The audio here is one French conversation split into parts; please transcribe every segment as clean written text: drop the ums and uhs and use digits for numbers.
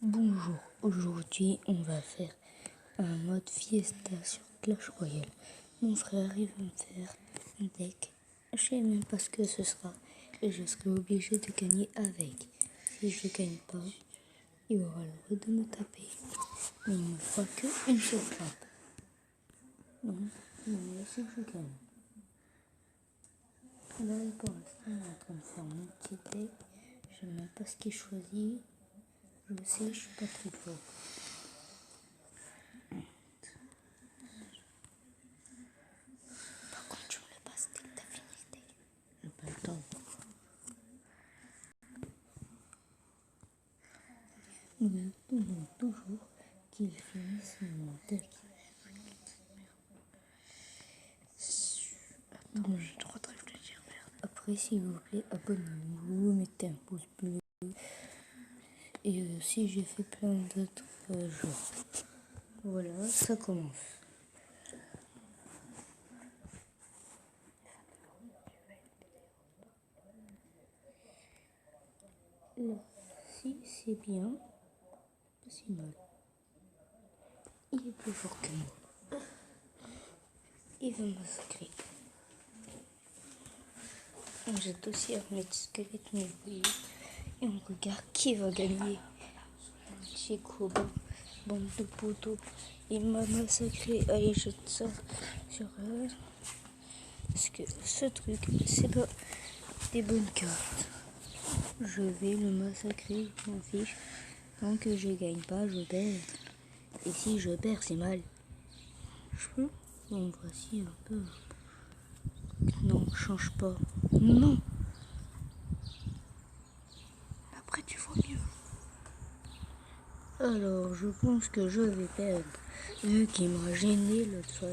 Bonjour, aujourd'hui on va faire un mode fiesta sur Clash Royale. Mon frère il va me faire un deck, je sais même pas ce que ce sera et je serai obligé de gagner avec. Si je gagne pas, il aura le droit de me taper. Mais il ne fera qu'une seule frappe. Non, laissez que je gagne. Là pour l'instant il est en train de faire mon petit deck, je sais même pas ce qu'il choisit. Je sais, je suis pas très fort. Par contre, tu me le passes dès que t'as fini le deck. J'ai pas le temps. Nous attendons toujours qu'il finisse mon deck. Attends, j'ai le droit de réfléchir, merde. Après, s'il vous plaît, abonnez-vous, mettez un pouce bleu. Et aussi, j'ai fait plein d'autres jours. Voilà, ça commence. Là, si c'est bien, pas si mal. Il est plus fort que moi. Il va massacrer. On jette aussi un mettre squelette mais oui. Et on regarde qui va gagner. Chico, bande de poteaux. Il m'a massacré. Allez, jette ça sur elle. Parce que ce truc, c'est pas des bonnes cartes. Je vais le massacrer, je m'en fiche. Tant que je gagne pas, je perds. Et si je perds, c'est mal. Bon, voici un peu. Non, change pas. Non. Après, tu vois mieux. Alors, je pense que je vais perdre. Vu qu'il m'a gêné l'autre fois,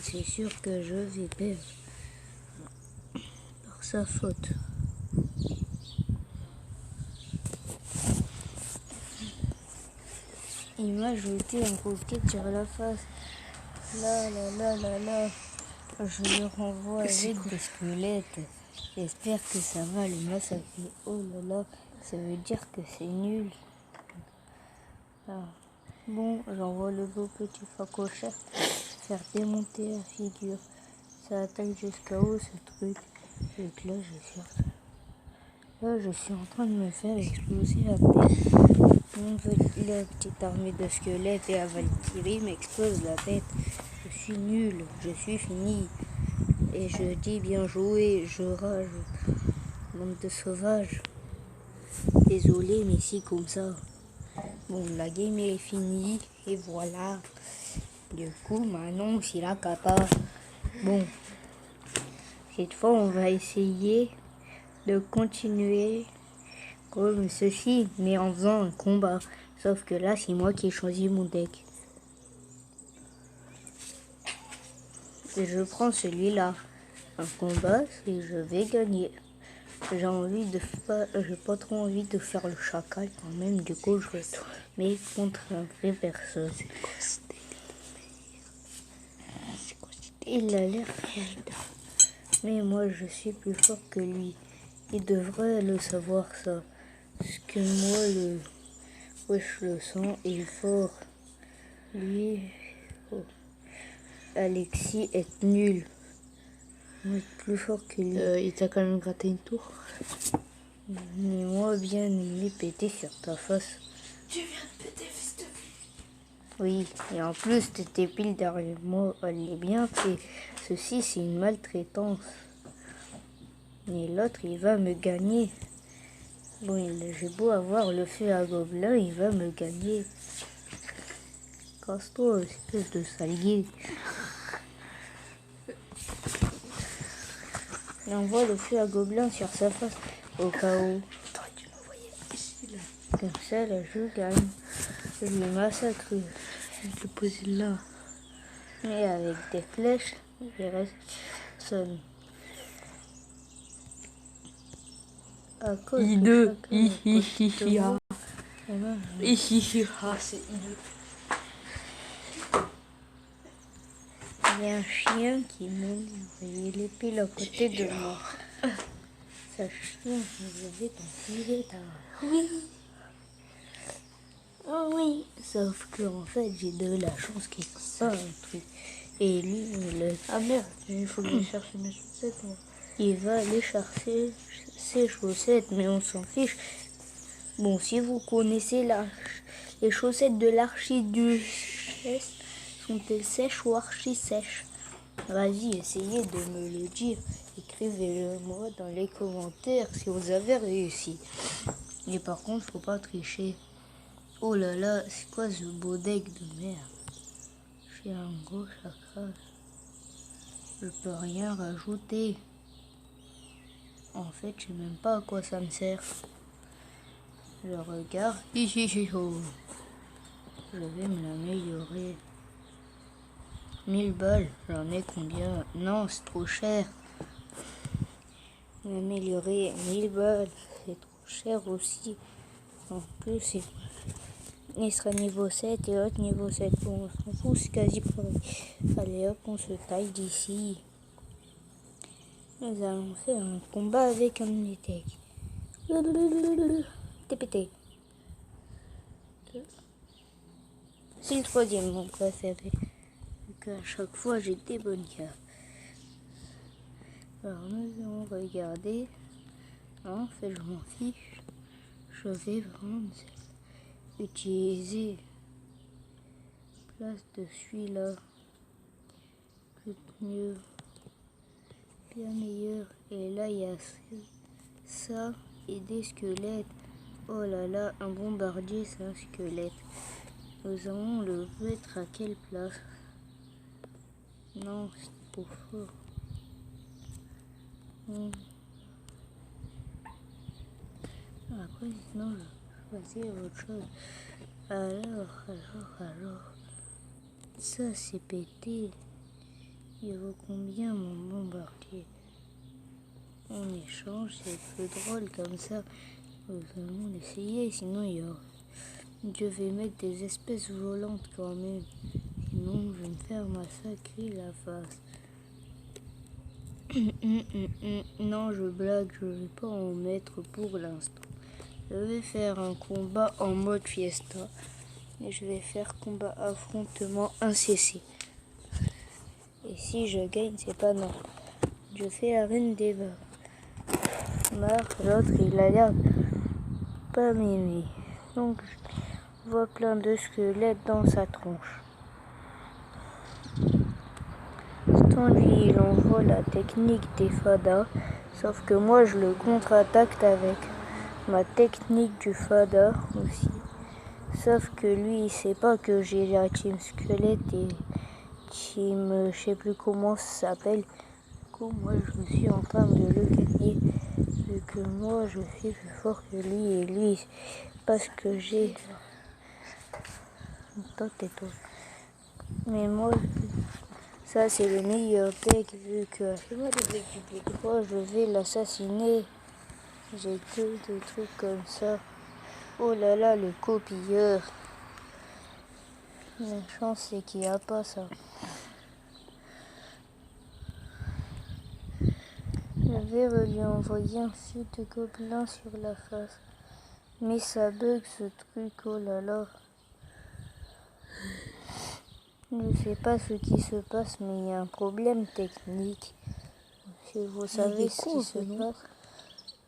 c'est sûr que je vais perdre. Par sa faute. Il m'a jeté un roquette sur la face. Là. Je le renvoie avec des squelettes. J'espère que ça va le massacrer. Oh là, ça veut dire que c'est nul. Ah. Bon, j'envoie le beau petit facochère faire démonter la figure. Ça attaque jusqu'à où ce truc. Et là, je suis en train de me faire exploser la tête. La petite armée de squelettes et la Valkyrie m'explose la tête. Je suis nul, je suis fini. Et je dis bien joué, je rage. Bande de sauvages. Désolé, mais si comme ça. Bon, la game est finie. Et voilà. Du coup, maintenant, c'est la cata. Bon. Cette fois, on va essayer de continuer comme ceci, mais en faisant un combat. Sauf que là, c'est moi qui ai choisi mon deck. Et je prends celui-là. Un combat, et je vais gagner. J'ai pas trop envie de faire le chacal quand même. Du coup, je mets contre un vrai perso. Il a l'air fort. Mais moi, je suis plus fort que lui. Il devrait le savoir ça. Parce que moi, je le sens, il est fort. Lui, oh. Alexis est nul. Moi, plus fort que lui. Il t'a quand même gratté une tour. Mais moi, bien aimé péter sur ta face. Tu viens de péter, fils de... Oui, et en plus, t'étais pile derrière moi. Elle est bien fait. Ceci, c'est une maltraitance. Et l'autre, il va me gagner. Bon, j'ai beau avoir le feu à gobelin, il va me gagner. Casse-toi, espèce de salier. Il envoie le feu à gobelin sur sa face au cas où. T'aurais dû l'envoyer ici, là. Comme ça, là, je gagne. Je lui massacre. Je vais le poser là. Et avec des flèches, il reste seul. À cause I2. Hihihiha. Hihihiha, c'est I2. Il y a un chien qui il est pile à côté de moi. Ça chien, je vais t'enfiler ta... Oui. Sauf que en fait, j'ai de la chance qu'il fasse pas un truc. Et lui, Ah merde, il faut que je cherche mes chaussettes, moi. il va aller chercher ses chaussettes, mais on s'en fiche. Bon, si vous connaissez les chaussettes de l'archiduchesse, sont-elles sèches ou archi-sèches? Vas-y, essayez de me le dire. Écrivez-le moi dans les commentaires si vous avez réussi. Et par contre, faut pas tricher. Oh là là, c'est quoi ce beau deck de merde? J'ai un gros chakra. Je peux rien rajouter. En fait, je sais même pas à quoi ça me sert. Je regarde. Ici, oh. Je vais me l'améliorer. 1000 balles, j'en ai combien? Non, c'est trop cher. M'améliorer 1000 balles, c'est trop cher aussi. En plus, il sera niveau 7 et l'autre niveau 7. Bon, on s'en fout, c'est quasi pareil. Allez hop, on se taille d'ici. Nous allons faire un combat avec un étec. TPT. C'est le troisième, mon préféré. Vu qu'à chaque fois, j'ai des bonnes cartes. Alors, nous allons regarder. En fait, je m'en fiche. Je vais vraiment utiliser place de celui-là. Mieux. Bien meilleur. Et là, il y a ça et des squelettes. Oh là là, un bombardier, c'est un squelette. Nous allons le mettre à quelle place? Non, c'est trop fort. Après, sinon, je vais choisir autre chose. Alors. Ça, c'est pété. Il vaut combien mon bombardier? On échange, c'est plus drôle comme ça. Nous allons l'essayer, sinon il y aura... Je vais mettre des espèces volantes quand même. Sinon, je vais me faire massacrer la face. Non, je blague, je vais pas en mettre pour l'instant. Je vais faire un combat en mode fiesta. Et je vais faire combat affrontement incessé. Et si je gagne, c'est pas non. Je fais la reine des bas. L'autre, il a l'air pas m'aimer. Donc, je vois plein de squelettes dans sa tronche. Lui, il envoie la technique des fadas. Sauf que moi, je le contre-attaque avec ma technique du fada aussi. Sauf que lui, il sait pas que j'ai la team squelette et team, je sais plus comment ça s'appelle. Du coup, moi, je suis en train de le gagner. Vu que moi, je suis plus fort que lui et lui, parce que j'ai... Toi, tais-toi. Mais moi, ça, c'est le meilleur deck vu que moi, je vais l'assassiner. J'ai que des trucs comme ça. Oh là là, le copieur. La chance, c'est qu'il n'y a pas ça. Je vais lui envoyer un feu de gobelin sur la face. Mais ça bug ce truc, oh là là. Je ne sais pas ce qui se passe, mais il y a un problème technique. Si vous savez ce qui se passe,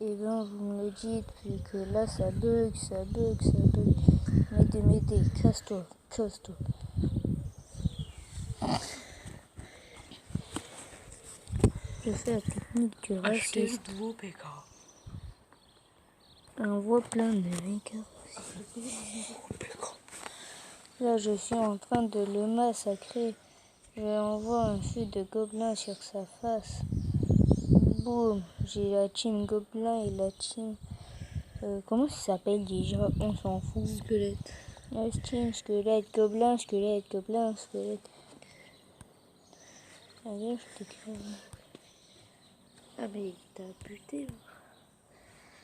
et bien vous me le dites, vu que là ça bug. M'aidez, casse-toi. Je fais la technique du raciste. Envoie plein de vainqueurs aussi. Là, je suis en train de le massacrer. Je envoie un feu de gobelin sur sa face. Boum, j'ai la team gobelin et la team... comment ça s'appelle déjà? On s'en fout. Squelette. La team squelette, gobelin, squelette. Allez, je t'écris. Ah mais t'as buté.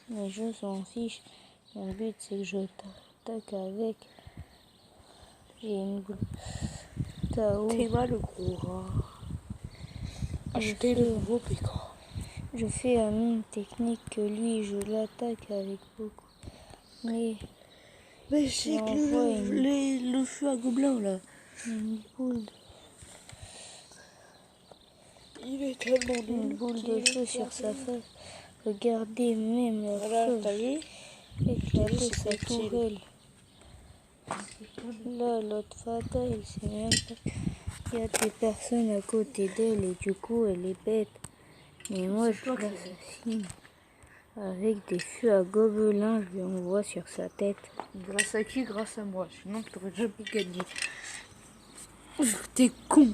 Mais je s'en fiche. Mon but, c'est que je t'attaque avec... J'ai une boule. T'es mal le gros rat. Achetez le nouveau PK. Je fais la même technique que lui, je l'attaque avec beaucoup. Mais Mais c'est que le feu à gobelin là. Une boule, Il est tellement une nul. boule de feu sur sa face. Regardez même la Voilà, feu t'as vu? éclater C'est sa utile. tourelle. Là, l'autre fata, il sait même pas. Il y a des personnes à côté d'elle et du coup, elle est bête. Mais moi, je l'assassine. Avec des feux à gobelins, je lui envoie sur sa tête. Grâce à qui? Grâce à moi. Sinon, t'aurais jamais gagné. T'es con.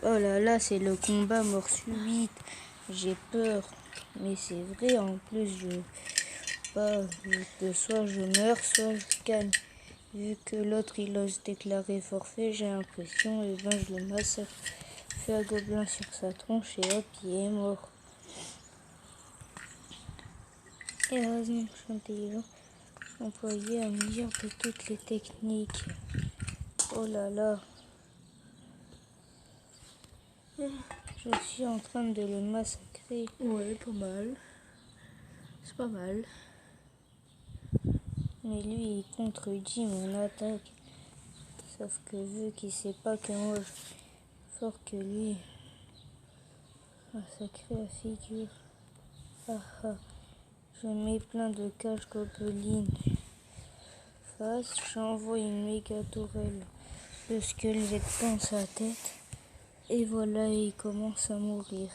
Oh là là, c'est le combat mort subite. J'ai peur. Mais c'est vrai, en plus, soit je meurs, soit je gagne. Vu que l'autre il ose déclarer forfait, j'ai l'impression, et ben je le massacre. Fais un gobelin sur sa tronche et hop, il est mort. Et heureusement que je suis intelligent, employé à mesure de toutes les techniques. Oh là là. Je suis en train de le massacrer. Ouais, pas mal. C'est pas mal. Mais lui, il contredit mon attaque. Sauf que vu qu'il sait pas que moi je suis fort que lui, massacrer la figure. Ah ah. Je mets plein de cages gobelines. Face, j'envoie une méga tourelle. Le squelette dans sa tête. Et voilà, il commence à mourir.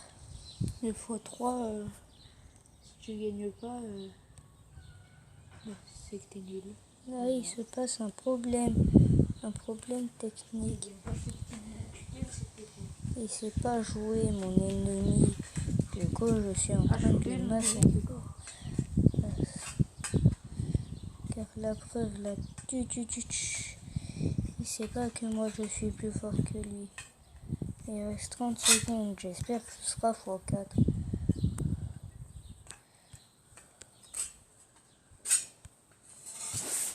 Une fois 3, si tu gagnes pas, c'est que t'es nul. Là, il se passe un problème technique. Il sait pas jouer, mon ennemi. Du coup, je suis en train de le massacrer. Car la preuve, là, il sait pas que moi je suis plus fort que lui. Il reste 30 secondes, j'espère que ce sera x4.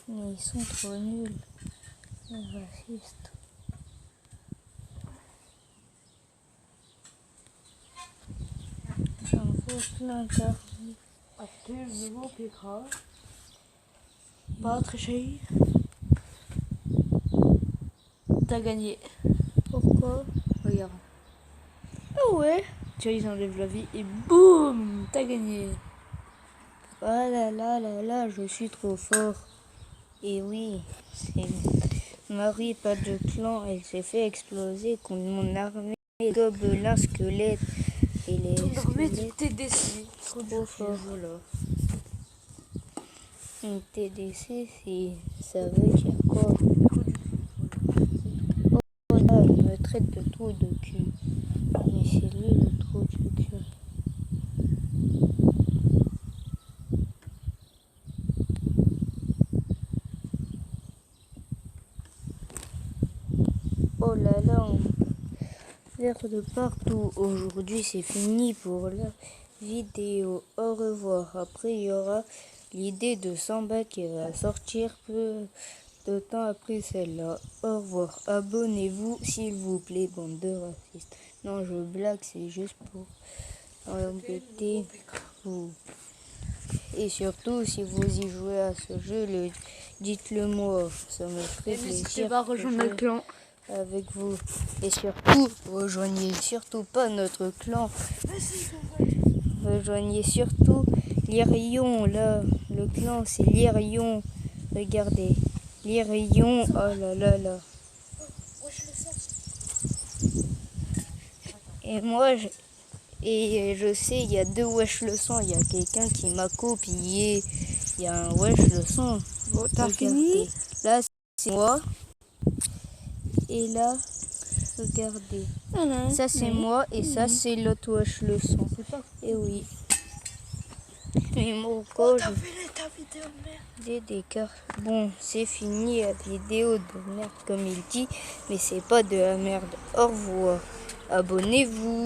Mais ils sont trop nuls, les racistes. J'envoie plein d'armes. Absolument plus grave. Pas tricher. T'as gagné. Pourquoi? Regarde. Ah ouais? Tu vois, ils enlèvent la vie et boum, t'as gagné. Ah là là là là, je suis trop fort. Et oui, c'est Marie, pas de clan, elle s'est fait exploser contre mon armée de gobelins squelettes. Et les Ton armée de squelettes, TDC. trop fort. Voilà. Une TDC, ça veut dire quoi? Oh là, il me traite de trou de cul. Mais c'est lui le trou de cul. Oh là là, on perd de partout. Aujourd'hui, c'est fini pour la vidéo. Au revoir. Après, il y aura l'idée de Samba qui va sortir peu de temps après celle-là. Au revoir. Abonnez-vous, s'il vous plaît, bande de racistes. Non, je blague, c'est juste pour embêter vous. Et surtout, si vous y jouez à ce jeu, dites-le moi. Ça me ferait plaisir. N'hésitez pas à rejoindre le clan. Avec vous. Et surtout, rejoignez surtout pas notre clan. Rejoignez surtout Lyrion, là. Le clan, c'est Lyrion. Regardez. Lyrion, oh là là là. Et moi, je sais, il y a 2 wesh le sang. Il y a quelqu'un qui m'a copié. Il y a un wesh le sang. Bon, t'as Regardez. fini? Là, c'est moi. Et là, regardez. Ça, c'est moi. Et ça, c'est l'autre wesh le sang. Et oui. Mais mon corps, T'as fini ta vidéo de merde. des cartes. Bon, c'est fini la vidéo de merde, comme il dit. Mais c'est pas de la merde. Au revoir. Abonnez-vous.